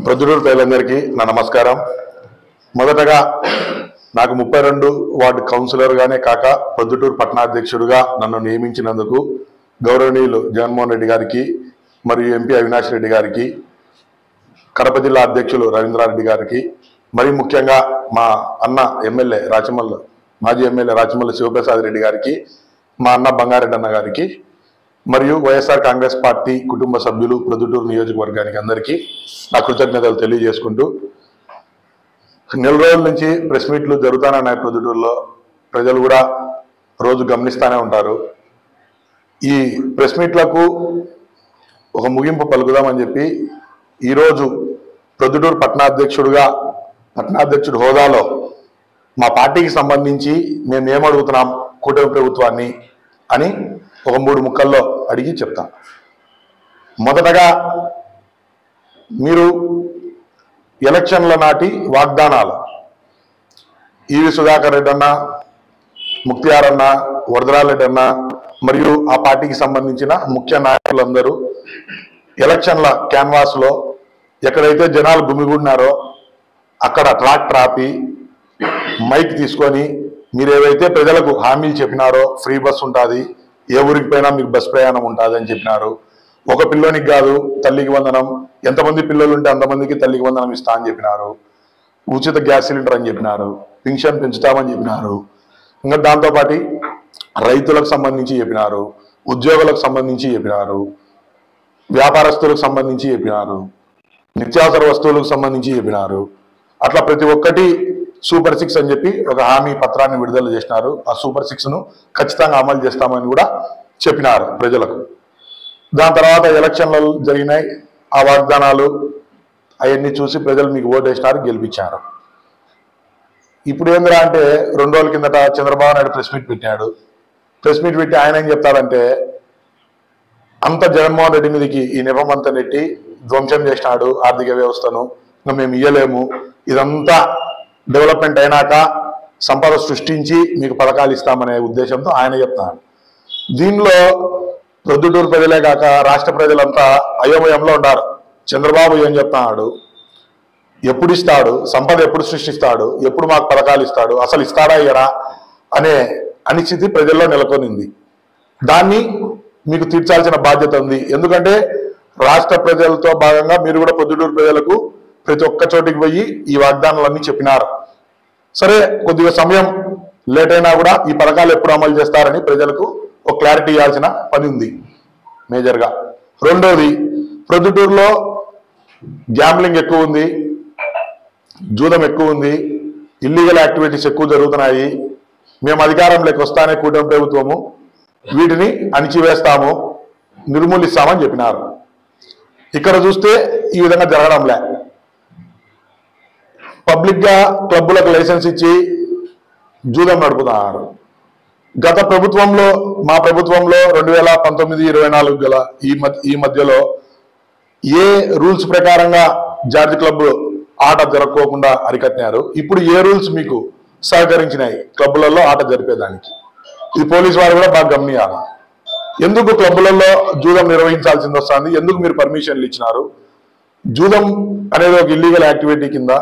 ప్రొద్దుటూరు ప్రజలందరికీ నా నమస్కారం. మొదటగా నాకు 32 వార్డు కౌన్సిలర్గానే కాక ప్రొద్దుటూరు పట్టణాధ్యక్షుడిగా నన్ను నియమించినందుకు గౌరవనీయులు జగన్మోహన్ రెడ్డి గారికి మరియు ఎంపీ అవినాష్ రెడ్డి గారికి, కడప జిల్లా అధ్యక్షులు రవీంద్రారెడ్డి గారికి, మరి ముఖ్యంగా మా అన్న ఎమ్మెల్యే రాచమల్లు మాజీ ఎమ్మెల్యే రాచమల్లు శివప్రసాద్ రెడ్డి గారికి, మా అన్న బంగారెడ్డి అన్న గారికి, మరియు వైఎస్ఆర్ కాంగ్రెస్ పార్టీ కుటుంబ సభ్యులు ప్రొద్దుటూరు నియోజకవర్గానికి అందరికీ నా కృతజ్ఞతలు తెలియజేసుకుంటూ, నెల రోజుల నుంచి ప్రెస్ మీట్లు జరుగుతూనే ఉన్నాయి. ప్రొద్దుటూరులో ప్రజలు కూడా రోజు గమనిస్తూనే ఉంటారు. ఈ ప్రెస్ మీట్లకు ఒక ముగింపు పలుకుదామని చెప్పి ఈరోజు ప్రొద్దుటూరు పట్టణాధ్యక్షుడు హోదాలో మా పార్టీకి సంబంధించి మేము ఏమడుగుతున్నాం కూటమి ప్రభుత్వాన్ని అని ఒక 3 ముక్కల్లో అడిగి చెప్తాం. మొదటగా, మీరు ఎలక్షన్ల నాటి వాగ్దానాలు ఈవి సుధాకర్ రెడ్డి అన్న, ముక్తియార్ అన్న, వరదరారెడ్డి అన్న మరియు ఆ పార్టీకి సంబంధించిన ముఖ్య నాయకులందరూ ఎలక్షన్ల క్యాన్వాస్లో ఎక్కడైతే జనాలు గుమిగూడినారో అక్కడ ట్రాక్టర్ ఆపి మైక్ తీసుకొని మీరు ఏవైతే ప్రజలకు హామీలు చెప్పినారో, ఫ్రీ బస్ ఉంటుంది, ఏ ఊరికి పోయినా మీకు బస్ ప్రయాణం ఉంటుంది అని చెప్పినారు. ఒక పిల్లోనికి కాదు, తల్లికి వందనం, ఎంతమంది పిల్లలు ఉంటే అంతమందికి తల్లికి వందనం ఇస్తా అని చెప్పినారు. ఉచిత గ్యాస్ సిలిండర్ అని చెప్పినారు. పింఛన్ పెంచుతామని చెప్పినారు. ఇంకా దాంతోపాటు రైతులకు సంబంధించి చెప్పినారు, ఉద్యోగులకు సంబంధించి చెప్పినారు, వ్యాపారస్తులకు సంబంధించి చెప్పినారు, నిత్యావసర వస్తువులకు సంబంధించి చెప్పినారు. అట్లా ప్రతి ఒక్కటి సూపర్ 6 అని చెప్పి ఒక హామీ పత్రాన్ని విడుదల చేసినారు. ఆ సూపర్ 6ను ఖచ్చితంగా అమలు చేస్తామని కూడా చెప్పినారు ప్రజలకు. దాని తర్వాత ఎలక్షన్లు జరిగినాయి. ఆ వాగ్దానాలు అవన్నీ చూసి ప్రజలు మీకు ఓటేసినారు, గెలిపించారు. ఇప్పుడు ఏందిరా అంటే 2 రోజుల కిందట చంద్రబాబు నాయుడు ప్రెస్ మీట్ పెట్టాడు. ప్రెస్ మీట్ పెట్టి ఆయన ఏం చెప్తాడంటే, అంత జగన్మోహన్ రెడ్డి మీదకి ఈ నెపమంతా నెట్టి ధ్వంసం చేసినాడు ఆర్థిక వ్యవస్థను, ఇంకా మేము ఇయ్యలేము, ఇదంతా డెవలప్మెంట్ అయినాక సంపద సృష్టించి మీకు పథకాలు ఇస్తామనే ఉద్దేశంతో ఆయన చెప్తాడు. దీనిలో ప్రొద్దుటూరు ప్రజలే కాక రాష్ట్ర ప్రజలంతా అయోమయంలో ఉన్నారు. చంద్రబాబు ఏం చెప్తున్నాడు, ఎప్పుడు ఇస్తాడు, సంపద ఎప్పుడు సృష్టిస్తాడు, ఎప్పుడు మాకు పథకాలు ఇస్తాడు, అసలు ఇస్తాడా ఇయ్యరా అనే అనిశ్చితి ప్రజల్లో నెలకొనింది. దాన్ని మీకు తీర్చాల్సిన బాధ్యత ఉంది. ఎందుకంటే రాష్ట్ర ప్రజలతో భాగంగా మీరు కూడా ప్రొద్దుటూరు ప్రజలకు ప్రతి ఒక్క చోటికి పోయి ఈ వాగ్దానాలన్నీ చెప్పినారు. సరే, కొద్దిగా సమయం లేట్ అయినా కూడా ఈ పథకాలు ఎప్పుడు అమలు చేస్తారని ప్రజలకు ఒక క్లారిటీ ఇవ్వాల్సిన పని ఉంది మేజర్గా. రెండోది, ప్రొద్దుటూరులో గ్యాంబ్లింగ్ ఎక్కువ ఉంది, జూదం ఎక్కువ ఉంది, ఇల్లీగల్ యాక్టివిటీస్ ఎక్కువ జరుగుతున్నాయి. మేము అధికారంలోకి వస్తానే కూటమి ప్రభుత్వము వీటిని అణిచివేస్తాము, నిర్మూలిస్తామని చెప్పినారు. ఇక్కడ చూస్తే ఈ విధంగా జరగడంలే. పబ్లిక్ గా క్లబ్బులకు లైసెన్స్ ఇచ్చి జూదం నడుపుతున్నారు. గత ప్రభుత్వంలో, మా ప్రభుత్వంలో 2019-24 గల ఈ మధ్యలో ఏ రూల్స్ ప్రకారంగా జార్జ్ క్లబ్ ఆట జరగకోకుండా అరికట్టినారు. ఇప్పుడు ఏ రూల్స్ మీకు సహకరించినాయి క్లబ్బులలో ఆట జరిపేదానికి? ఇది పోలీసు వారు కూడా బాగా గమనియాలి. ఎందుకు క్లబ్బులలో జూదం నిర్వహించాల్సింది వస్తుంది? ఎందుకు మీరు పర్మిషన్లు ఇచ్చినారు? జూదం అనేది ఒక ఇల్లీగల్ యాక్టివిటీ కింద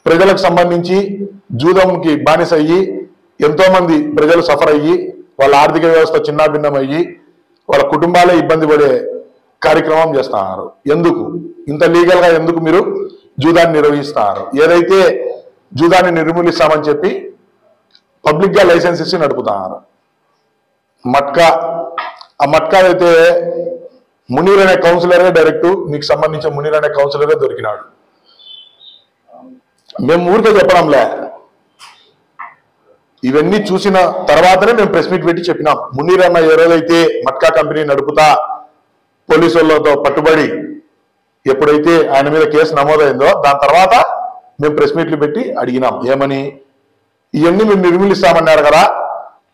ప్రజలకు సంబంధించి జూదంకి బానిస అయ్యి ఎంతో మంది ప్రజలు సఫర్ అయ్యి వాళ్ళ ఆర్థిక వ్యవస్థ చిన్నాభిన్నం అయ్యి వాళ్ళ కుటుంబాలే ఇబ్బంది పడే కార్యక్రమం చేస్తున్నారు. ఎందుకు ఇంత లీగల్గా ఎందుకు మీరు జూదాన్ని నిర్వహిస్తున్నారు? ఏదైతే జూదాన్ని నిర్మూలిస్తామని చెప్పి పబ్లిక్ గా లైసెన్స్ ఇచ్చి నడుపుతున్నారు. ఆ మట్కా అయితే మునీర్ అనే కౌన్సిలరే డైరెక్ట్ మీకు సంబంధించిన మునీర్ అనే కౌన్సిలరే దొరికినాడు. మేము ఊరికే చెప్పడంలే, ఇవన్నీ చూసిన తర్వాతనే మేము ప్రెస్ మీట్ పెట్టి చెప్పినాం. మునీర్ అన్న ఏ రోజైతే మట్కా కంపెనీ నడుపుతా పోలీసు వాళ్ళతో పట్టుబడి ఎప్పుడైతే ఆయన మీద కేసు నమోదైందో దాని తర్వాత మేము ప్రెస్ మీట్లు పెట్టి అడిగినాం. ఏమని? ఇవన్నీ మేము నిర్మూలిస్తామన్నారు కదా,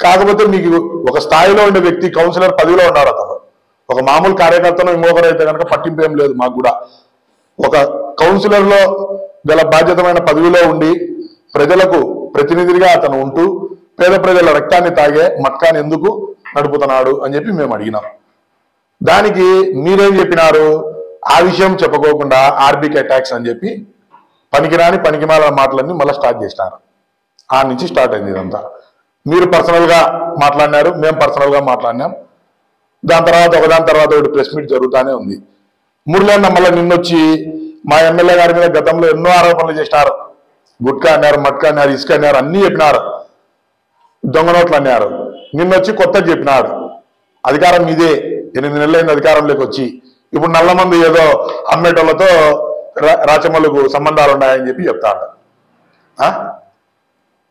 కాకపోతే మీకు ఒక స్థాయిలో ఉండే వ్యక్తి కౌన్సిలర్ పదవిలో ఉన్నారు, అతను ఒక మామూలు కార్యకర్తను ఇంకొకరు అయితే కనుక పట్టింపు ఏం లేదు మాకు కూడా. ఒక కౌన్సిలర్లో గల బాధ్యతమైన పదవిలో ఉండి ప్రజలకు ప్రతినిధిగా అతను ఉంటూ పేద ప్రజల రక్తాన్ని తాగే మట్కాని ఎందుకు నడుపుతున్నాడు అని చెప్పి మేము అడిగినాం. దానికి మీరేం చెప్పినారు? ఆ విషయం చెప్పుకోకుండా ఆర్బీకే ట్యాక్స్ అని చెప్పి పనికిమాల మాటలన్నీ మళ్ళీ స్టార్ట్ చేసినారు. ఆ నుంచి స్టార్ట్ అయింది ఇదంతా. మీరు పర్సనల్గా మాట్లాడినారు, మేము పర్సనల్గా మాట్లాడినాం. దాని తర్వాత ఒకటి ప్రెస్ మీట్ జరుగుతూనే ఉంది. మురళన్న మళ్ళీ నిన్నొచ్చి మా ఎమ్మెల్యే గారి మీద గతంలో ఎన్నో ఆరోపణలు చేసినారు. గుట్కా అన్నారు, మట్కా అన్నారు, ఇసుక అన్నారు, అన్నీ చెప్పినారు, దొంగ నోట్లు అన్నారు. నిన్నొచ్చి కొత్తగా చెప్పినాడు అధికారం మీదే, 8 నెలలైంది అధికారంలోకి వచ్చి, ఇప్పుడు నల్ల మంది ఏదో అమ్మేటోళ్లతో రాచమల్లుకు సంబంధాలు ఉన్నాయని చెప్పి చెప్తాడు.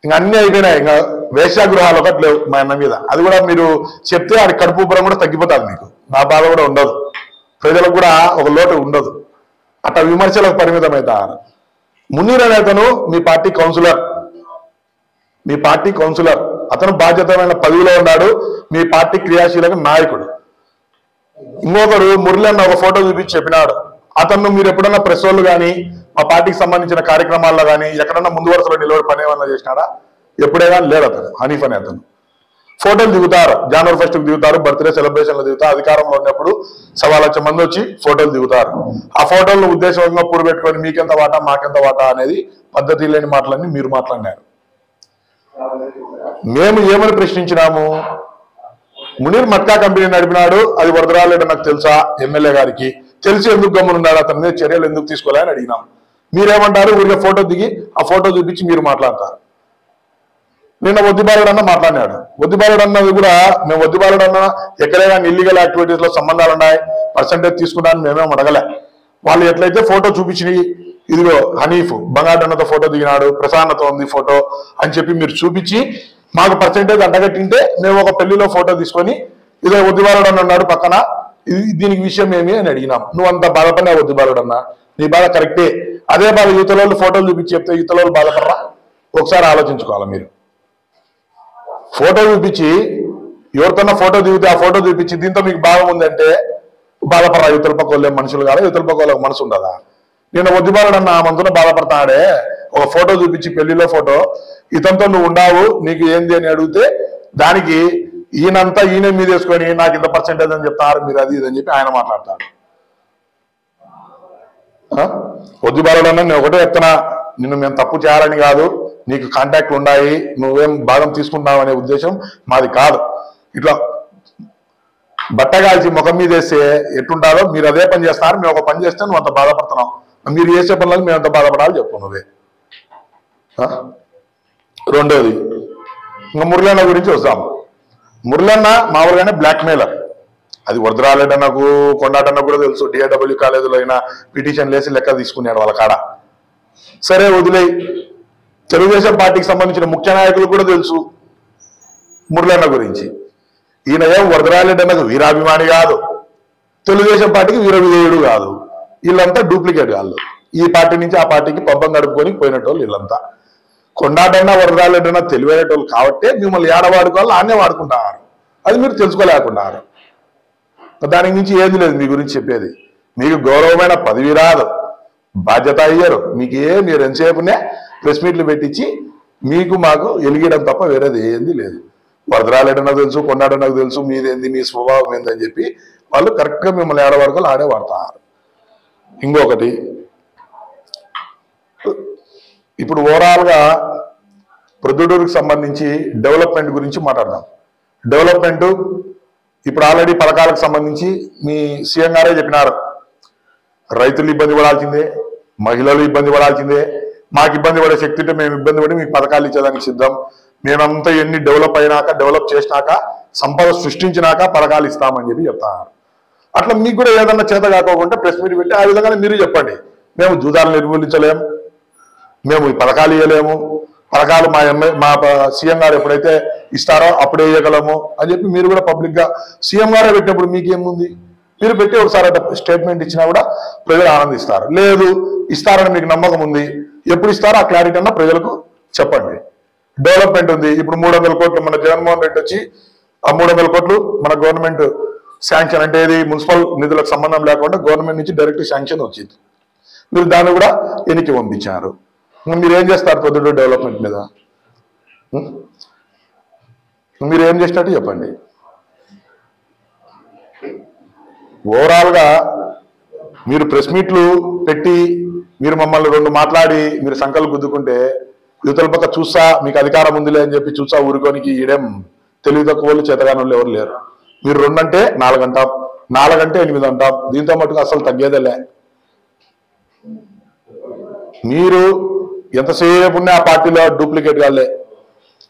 ఇంకా అన్నీ అయిపోయినాయి. ఇంకా వేశ్యాగృహాలు ఒకటి లేవు మా అన్న మీద. అది కూడా మీరు చెప్తే అది కడుపు ఉబ్బరం కూడా తగ్గిపోతుంది. మీకు నా బాధ కూడా ఉండదు, ప్రజలకు కూడా ఒక లోటు ఉండదు. అట్లా విమర్శలకు పరిమితమవుతారు. మునీర్ అనే అతను మీ పార్టీ కౌన్సిలర్, అతను బాధ్యతమైన పదవిలో ఉన్నాడు, మీ పార్టీ క్రియాశీలక నాయకుడు. ఇంకొకరు మురళి అన్న ఒక ఫోటో చూపించి చెప్పినాడు, అతను మీరు ఎప్పుడన్నా ప్రెస్ వాళ్ళు కానీ మా పార్టీకి సంబంధించిన కార్యక్రమాల్లో కానీ ఎక్కడన్నా ముందు వరుసలో నిలబడి పని ఏమన్నా చేసినాడా? ఎప్పుడైనా లేడు. అతను హనీఫ్ అనే అతను ఫోటోలు దిగుతారు, జనవరి 1కు దిగుతారు, బర్త్డే సెలబ్రేషన్లు దిగుతారు. అధికారంలో ఉన్నప్పుడు 1,00,000 మంది వచ్చి ఫోటోలు దిగుతారు. ఆ ఫోటోలను ఉద్దేశంగా పెట్టుకొని మీకెంత వాటా మాకెంత వాటా అనేది పద్ధతి లేని మాటలన్నీ మీరు మాట్లాడినారు. మేము ఏమని ప్రశ్నించినాము? మునీర్ మట్కా కంపెనీ నడిపినాడు, అది వరదరాలేడు నాకు తెలుసా? ఎమ్మెల్యే గారికి తెలిసి ఎందుకు గమ్మునున్నాడు? అతని మీద చర్యలు ఎందుకు తీసుకోవాలని అడిగినాం. మీరేమంటారు? ఊరికే ఫోటో దిగి ఆ ఫోటో చూపించి మీరు మాట్లాడతారు. నిన్న వద్దిబాలుడు అన్న మాట్లాడినాడు. వద్దిబాలుడు అన్నది కూడా మేము వద్దిబాలుడు అన్న ఎక్కడైనా ఇల్లీగల్ యాక్టివిటీస్ లో సంబంధాలు ఉన్నాయి, పర్సంటేజ్ తీసుకున్నాను మేమేం అడగలే. వాళ్ళు ఎట్లయితే ఫోటో చూపించి ఇదిగో హనీఫ్ బంగాడన్నతో ఫోటో దిగినాడు, ప్రసాన్నతో ఉంది ఫోటో అని చెప్పి మీరు చూపించి మాకు పర్సంటేజ్ అంటగట్టింటే మేము ఒక పెళ్లిలో ఫోటో తీసుకొని ఇదే వద్దిబాలుడు అన్న ఉన్నాడు పక్కన, దీనికి విషయం ఏమి అని అడిగినాం. నువ్వు అంత బాధపడినా వద్దిబాలుడు అన్న, నీ బాధ కరెక్టే. అదే బాధ యువతల వాళ్ళు ఫోటోలు చూపించి చెప్తే యువతల వాళ్ళు బాధపడరా? ఒకసారి ఆలోచించుకోవాలి. మీరు ఫోటో చూపించి ఎవరికన్నా ఫోటో దిగితే ఆ ఫోటో చూపించి దీంతో మీకు భాగం ఉందంటే బాధపడరా? యువతల పక్క వాళ్ళే మనుషులు కాదా? యువతల పక్క వాళ్ళకి మనసు ఉండదా? నేను వద్దిబాలుడన్నా మందులో బాధపడతాడే, ఒక ఫోటో చూపించి పెళ్లిలో ఫోటో ఇతనితో నువ్వు ఉన్నావు నీకు ఏంది అని అడిగితే దానికి ఈయన మీద వేసుకొని నాకు ఇంత పర్సెంటేజ్ అని చెప్తారు మీరు, అది ఇదని చెప్పి ఆయన మాట్లాడతాడు. వద్దిబాలుడన్నా నేను ఒకటే చెప్తున్నా, నిన్ను మేము తప్పు చేయాలని కాదు, నీకు కాంటాక్ట్లు ఉన్నాయి, నువ్వేం భాగం తీసుకుంటావు అనే ఉద్దేశం మాది కాదు. ఇట్లా బట్టగాల్చి ముఖం మీద వేస్తే ఎట్టుంటారో మీరు అదే పని చేస్తున్నారు. మేము ఒక పని చేస్తే నువ్వు అంత బాధపడుతున్నావు, మీరు చేసే పనులకు మేము అంత బాధపడాలి చెప్పు నువ్వే. రెండోది, ఇంకా మురళన్న గురించి వస్తాం. మురళన్న మామూలుగానే బ్లాక్మెయిలర్. అది వరదరాలేడన్నకు కొండాటన్న కూడా తెలుసు. డిఏడబ్ల్యూ కాలేజీలో అయినా పిటిషన్ లేసి లెక్క తీసుకున్నాడు వాళ్ళ కాడ. సరే వదిలేయి. తెలుగుదేశం పార్టీకి సంబంధించిన ముఖ్య నాయకులు కూడా తెలుసు మురళన్న గురించి. ఈయన ఏం వరదరాలేడన్నకు వీరాభిమాని కాదు, తెలుగుదేశం పార్టీకి వీరవిధేయుడు కాదు. వీళ్ళంతా డూప్లికేట్ వాళ్ళు. ఈ పార్టీ నుంచి ఆ పార్టీకి పబ్బం గడుపుకొని పోయినటోళ్ళు వీళ్ళంతా. కొండాటన్నా వరదరాలేడన్నా తెలివైనటోళ్ళు కాబట్టి మిమ్మల్ని ఏడవాడుకోవాలి ఆనే వాడుకుంటున్నారు. అది మీరు తెలుసుకోలేకున్నారు. దానికి నుంచి ఏది లేదు మీ గురించి చెప్పేది. మీకు గౌరవమైన పదవి రాదు, బాధ్యత అయ్యారు. మీరు ఎంతసేపునే ప్రెస్ మీట్లు పెట్టించి మీకు మాకు ఎలిగడం తప్ప వేరేది ఏంది లేదు. వరదరాలేడన్నా తెలుసు, కొండాటన్నకు తెలుసు మీదేంది, మీ స్వభావం ఏందని చెప్పి వాళ్ళు కరెక్ట్గా మిమ్మల్ని ఏడవాడుకోవాలి ఆడే వాడతారు. ఇంకొకటి, ఇప్పుడు ఓవరాల్గా ప్రొద్దుటూరుకు సంబంధించి డెవలప్మెంట్ గురించి మాట్లాడదాం. డెవలప్మెంట్ ఇప్పుడు ఆల్రెడీ పథకాలకు సంబంధించి మీ సీఎం గారే చెప్పినారు, రైతులు ఇబ్బంది పడాల్సిందే, మహిళలు ఇబ్బంది పడాల్సిందే, మాకు ఇబ్బంది పడే శక్తి ఉంటే మేము ఇబ్బంది పడి మీకు పథకాలు ఇచ్చేదానికి సిద్ధం, మేమంతా ఎన్ని డెవలప్ చేసినాక సంపద సృష్టించినాక పథకాలు ఇస్తామని చెప్పి చెప్తారు. అట్లా మీకు కూడా ఏదన్నా చేత కాకోకుండా ప్రెస్ మీట్ పెట్టి ఆ విధంగానే మీరు చెప్పండి, మేము జూదాలను నిర్మూలించలేము, మేము ఈ పథకాలు ఇవ్వలేము, పథకాలు మా సీఎం గారు ఎప్పుడైతే ఇస్తారో అప్పుడే ఇవ్వగలము అని చెప్పి మీరు కూడా పబ్లిక్ గా సీఎం గారే పెట్టినప్పుడు మీకేముంది, మీరు పెట్టి ఒకసారి స్టేట్మెంట్ ఇచ్చినా కూడా ప్రజలు ఆనందిస్తారు. లేదు ఇస్తారని మీకు నమ్మకం ఉంది, ఎప్పుడు ఇస్తారో ఆ క్లారిటీ అన్న ప్రజలకు చెప్పండి. డెవలప్మెంట్ ఉంది, ఇప్పుడు 300 కోట్లు మన జగన్మోహన్ రెడ్డి వచ్చి ఆ 300 కోట్లు మన గవర్నమెంట్ శాంక్షన్, అంటే ఇది మున్సిపల్ నిధులకు సంబంధం లేకుండా గవర్నమెంట్ నుంచి డైరెక్ట్ శాంక్షన్ వచ్చింది, మీరు దాన్ని కూడా వెనక్కి పంపించారు. మీరు ఏం చేస్తారు పొద్దుట డెవలప్మెంట్ మీద? మీరు ఏం చేసినట్టు చెప్పండి. ఓవరాల్గా మీరు ప్రెస్ మీట్లు పెట్టి మీరు మమ్మల్ని రెండు మాట్లాడి మీరు సంకలు గుద్దుకుంటే యువతల పక్క చూసా మీకు అధికారం ఉందిలే అని చెప్పి చూసా ఊరుకోనికి ఈడేం తెలివి తక్కువ వాళ్ళు చేతగాని వాళ్ళు ఎవరు లేరు. మీరు 2 అంటే 4 అంటాం, 4 అంటే 8 అంటాం. దీంతో మటుకు అసలు తగ్గేదేలే. మీరు ఎంతసేపు ఉన్న ఆ పార్టీలో డూప్లికేట్ కాలే,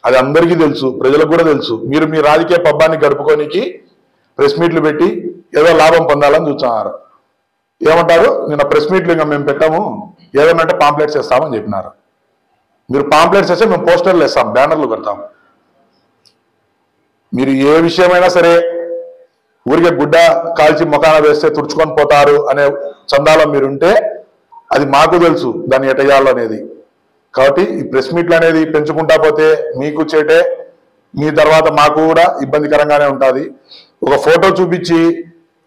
అది అందరికీ తెలుసు, ప్రజలకు కూడా తెలుసు. మీరు మీ రాజకీయ పబ్బాన్ని గడుపుకోనికి ప్రెస్ మీట్లు పెట్టి ఏదో లాభం పొందాలని చూస్తున్నారు. ఏమంటారు, నిన్న ప్రెస్ మీట్లు ఇంకా మేము పెట్టాము, ఏదన్నంటే పాంప్లెట్స్ వేస్తామని చెప్పినారు. మీరు పాంప్లెట్స్ వేస్తే మేము పోస్టర్లు వేస్తాం, బ్యానర్లు పెడతాం. మీరు ఏ విషయమైనా సరే ఊరికే గుడ్డ కాల్చి ముఖాన వేస్తే తుడుచుకొని పోతారు అనే చందాలో మీరుంటే అది మాకు తెలుసు దాన్ని ఎటయ్యాలో అనేది. కాబట్టి ఈ ప్రెస్ మీట్లు అనేది పెంచుకుంటా పోతే మీకు చేటే, మీ తర్వాత మాకు కూడా ఇబ్బందికరంగానే ఉంటుంది. ఒక ఫోటో చూపించి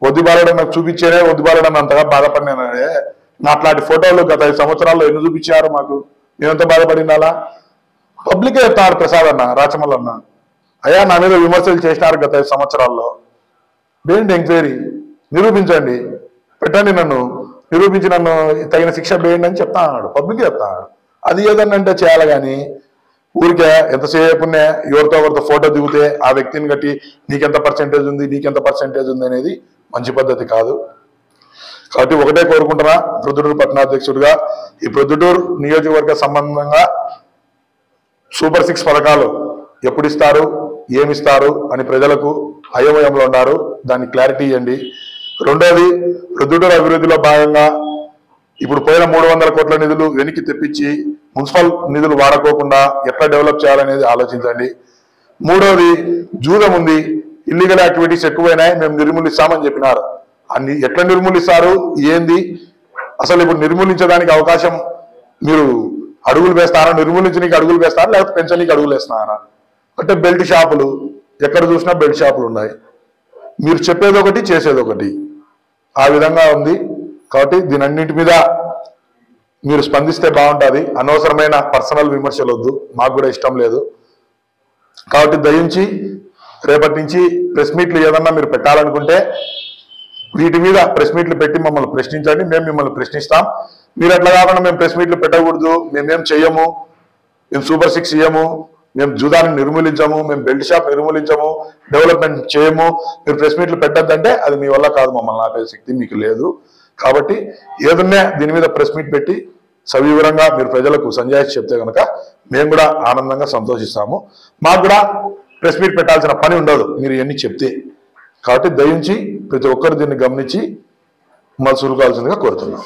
వద్దుబాలడం నాకు చూపించేనే వద్దుబాలడం అంతగా బాధపడినానే. అట్లాంటి ఫోటోలు గత 5 సంవత్సరాల్లో ఎన్ని చూపించారు మాకు, మేమెంత బాధపడిందాలా? పబ్లికే చెప్తారు ప్రసాద్ అన్న, రాచమల్ అన్న, అయ్యా నా మీద విమర్శలు చేసినారు గత 5 సంవత్సరాల్లో, వేయండి ఎంక్వైరీ, నిరూపించండి, పెట్టండి, నన్ను నిరూపించి నన్ను తగిన శిక్ష వేయండి అని చెప్తా అన్నాడు, పబ్లికే చెప్తాడు. అది ఏదన్నంటే చేయాలి కానీ ఊరికే ఎంతసేపునే ఎవరితో ఒకరితో ఫోటో దిగితే ఆ వ్యక్తిని కట్టి నీకెంత పర్సెంటేజ్ ఉంది నీకెంత పర్సెంటేజ్ ఉంది అనేది మంచి పద్ధతి కాదు. కాబట్టి ఒకటే కోరుకుంటున్నా, ప్రొద్దుటూరు పట్టణాధ్యక్షుడిగా ఈ ప్రొద్దుటూరు నియోజకవర్గ సంబంధంగా సూపర్ 6 పథకాలు ఎప్పుడు ఇస్తారు, ఏమిస్తారు అని ప్రజలకు అయోమయంలో ఉన్నారు, దాన్ని క్లారిటీ ఇవ్వండి. రెండోది, ప్రొద్దుటూరు అభివృద్ధిలో భాగంగా ఇప్పుడు పోయిన 300 కోట్ల నిధులు వెనక్కి తెప్పించి మున్సిపల్ నిధులు వాడుకోకుండా ఎట్లా డెవలప్ చేయాలనేది ఆలోచించండి. మూడోది, జూదం ఉంది, ఇల్లీగల్ యాక్టివిటీస్ ఎక్కువైనాయి, మేము నిర్మూలిస్తామని చెప్పినారు. అన్ని ఎట్లా నిర్మూలిస్తారు, ఏంది అసలు? ఇప్పుడు నిర్మూలించడానికి అవకాశం మీరు అడుగులు వేస్తారా, నిర్మూలించడానికి అడుగులు వేస్తారా, లేకపోతే పెంచడానికి అడుగులు వేస్తున్నారా? అంటే బెల్ట్ షాపులు, ఎక్కడ చూసినా బెల్ట్ షాపులు ఉన్నాయి. మీరు చెప్పేది ఒకటి చేసేది ఒకటి, ఆ విధంగా ఉంది. కాబట్టి దీని అన్నింటి మీద మీరు స్పందిస్తే బాగుంటుంది. అనవసరమైన పర్సనల్ విమర్శలు వద్దు, మాకు కూడా ఇష్టం లేదు. కాబట్టి దయించి రేపటి నుంచి ప్రెస్ మీట్లు ఏదన్నా మీరు పెట్టాలనుకుంటే వీటి మీద ప్రెస్ మీట్లు పెట్టి మమ్మల్ని ప్రశ్నించండి, మేము మిమ్మల్ని ప్రశ్నిస్తాం. మీరు అట్లా కాకుండా మేము ప్రెస్ మీట్లు పెట్టకూడదు, మేమేం చెయ్యము, మేము సూపర్ 6 ఇయ్యము, మేము జూదాన్ని నిర్మూలించము, మేము బెల్ట్ షాప్ నిర్మూలించము, డెవలప్మెంట్ చేయము, మీరు ప్రెస్ మీట్లు పెట్టద్దంటే అది మీ వల్ల కాదు, మమ్మల్ని ఆపే శక్తి మీకు లేదు. కాబట్టి ఏదన్నా దీని మీద ప్రెస్ మీట్ పెట్టి సవివరంగా మీరు ప్రజలకు సంజాయిషి చెప్తే కనుక మేము కూడా ఆనందంగా సంతోషిస్తాము. మాకు కూడా ప్రెస్ మీట్ పెట్టాల్సిన పని ఉండదు మీరు ఇవన్నీ చెప్తే. కాబట్టి దయించి ప్రతి ఒక్కరు దీన్ని గమనించి మళ్ళీ చురుకాల్సిందిగా కోరుతున్నాం.